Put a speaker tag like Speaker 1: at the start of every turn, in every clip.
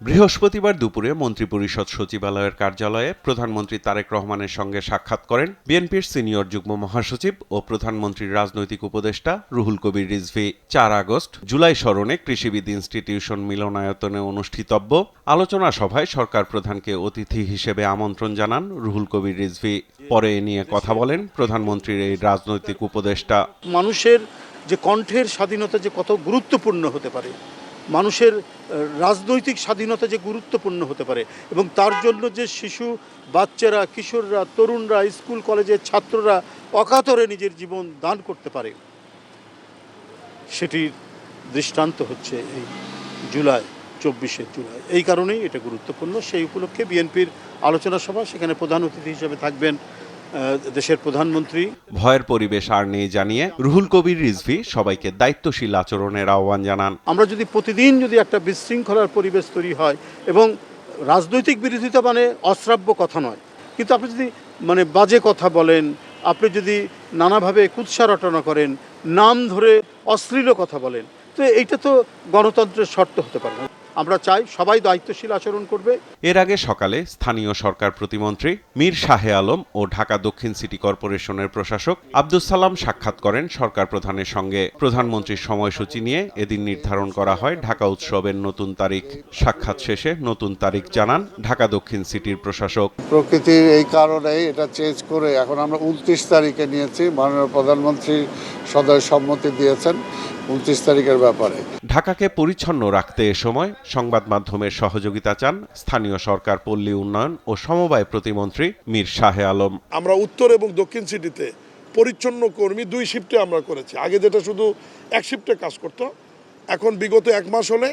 Speaker 1: বৃহস্পতিবার দুপুরে মন্ত্রিপরিষদ সচিবালয়ের কার্যালয়ে প্রধানমন্ত্রী তারেক রহমানের সঙ্গে সাক্ষাৎ করেন বিএনপির সিনিয়র যুগ্ম মহাসচিব ও প্রধানমন্ত্রীর রাজনৈতিক উপদেষ্টা রুহুল কবির রিজভী। ৪ আগস্ট জুলাই স্মরণে কৃষিবিদ ইনস্টিটিউশন মিলনায়তনে অনুষ্ঠিতব্য আলোচনা সভায় সরকার প্রধানকে অতিথি হিসেবে আমন্ত্রণ জানান রুহুল কবির রিজভী। পরে এ নিয়ে কথা বলেন প্রধানমন্ত্রীর এই রাজনৈতিক উপদেষ্টা।
Speaker 2: মানুষের যে কণ্ঠের স্বাধীনতা যে কত গুরুত্বপূর্ণ হতে পারে, মানুষের রাজনৈতিক স্বাধীনতা যে গুরুত্বপূর্ণ হতে পারে, এবং তার জন্য যে শিশু, বাচ্চারা, কিশোররা, তরুণরা, স্কুল কলেজের ছাত্ররা অকাতরে নিজের জীবন দান করতে পারে, সেটির দৃষ্টান্ত হচ্ছে এই 24শে জুলাই। এই কারণেই এটা গুরুত্বপূর্ণ। সেই উপলক্ষে বিএনপির আলোচনা সভা, সেখানে প্রধান অতিথি হিসেবে থাকবেন দেশের প্রধানমন্ত্রী।
Speaker 1: ভয়ের পরিবেশ আর নেই জানিয়ে রুহুল কবির রিজভী সবাইকে দায়িত্বশীল আচরণের আহ্বান জানান।
Speaker 2: আমরা যদি প্রতিদিন একটা বিশৃঙ্খলার পরিবেশ তৈরি হয়, এবং রাজনৈতিক বিরোধিতা মানে অশ্রাব্য কথা নয়, কিন্তু আপনি যদি বাজে কথা বলেন, আপনি যদি নানাভাবে কুৎসা রটনা করেন, নাম ধরে অশ্লীল কথা বলেন, তো এইটা তো গণতন্ত্রের শর্ত হতে পারে না। আমরা চাই সবাই দায়িত্বশীল আচরণ করবে।
Speaker 1: এর আগে সকালে স্থানীয় সরকার প্রতিমন্ত্রী মীর শাহে আলম ও ঢাকা দক্ষিণ সিটি কর্পোরেশনের প্রশাসক আব্দুস সালাম সাক্ষাৎ করেন সরকার প্রধানের সঙ্গে। প্রধানমন্ত্রীর সময়সূচি নিয়ে এদিন নির্ধারণ করা হয় ঢাকা উৎসবের নতুন তারিখ। সাক্ষাৎ শেষে নতুন তারিখ জানান ঢাকা দক্ষিণ সিটির প্রশাসক।
Speaker 3: প্রকৃতির এই কারণেই এটা চেঞ্জ করে এখন আমরা 29 তারিখে নিয়েছি। মাননীয় প্রধানমন্ত্রী সদয় সম্মতি দিয়েছেন 29 তারিখের ব্যাপারে।
Speaker 1: ঢাকাকে পরিচ্ছন্ন রাখতে এ সময় সংবাদ মাধ্যমের সহযোগিতা চান স্থানীয় সরকার, পল্লী উন্নয়ন ও সমবায় প্রতিমন্ত্রী মীর শাহে আলম।
Speaker 4: আমরা উত্তর এবং দক্ষিণ সিটিতে পরিচ্ছন্ন কর্মী 2 শিফটে আমরা করেছি। আগে যেটা শুধু 1 শিফটে কাজ করত, এখন বিগত 1 মাস হলে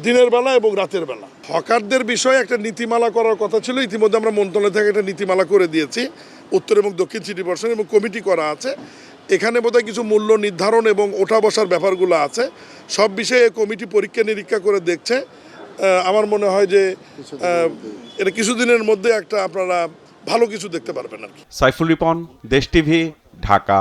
Speaker 4: দিনের বেলা এবং রাতের বেলা। হকারদের বিষয়ে একটা নীতিমালা করার কথা ছিল, ইতিমধ্যে আমরা মন্ত্রণালয় থেকে একটা নীতিমালা করে দিয়েছি উত্তর এবং দক্ষিণ সিটি কর্পোরেশন, এবং কমিটি করা আছে। এখানে বোধহয় কিছু মূল্য নির্ধারণ এবং ওঠা বসার ব্যাপারগুলো আছে। সব বিষয়ে কমিটি পরীক্ষা নিরীক্ষা করে দেখছে। আমার মনে হয় যে এটা কিছুদিনের মধ্যে একটা আপনারা ভালো কিছু দেখতে পারবেন আর কি।
Speaker 1: সাইফুল রিপন, দেশ টিভি, ঢাকা।